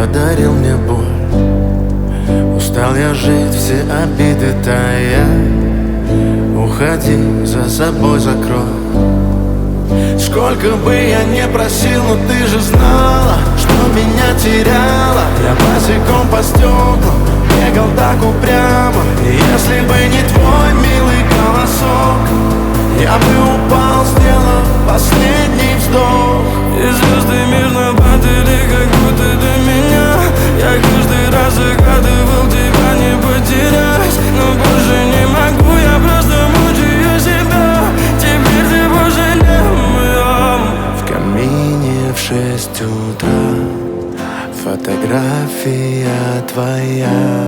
подарил мне боль. Устал я жить, все обиды тая. Уходи, за собой закрой. Сколько бы я не просил, но ты же знала, что меня теряла. Я босиком по стеклам бегал так упрямо. И если бы не твой милый голосок, я бы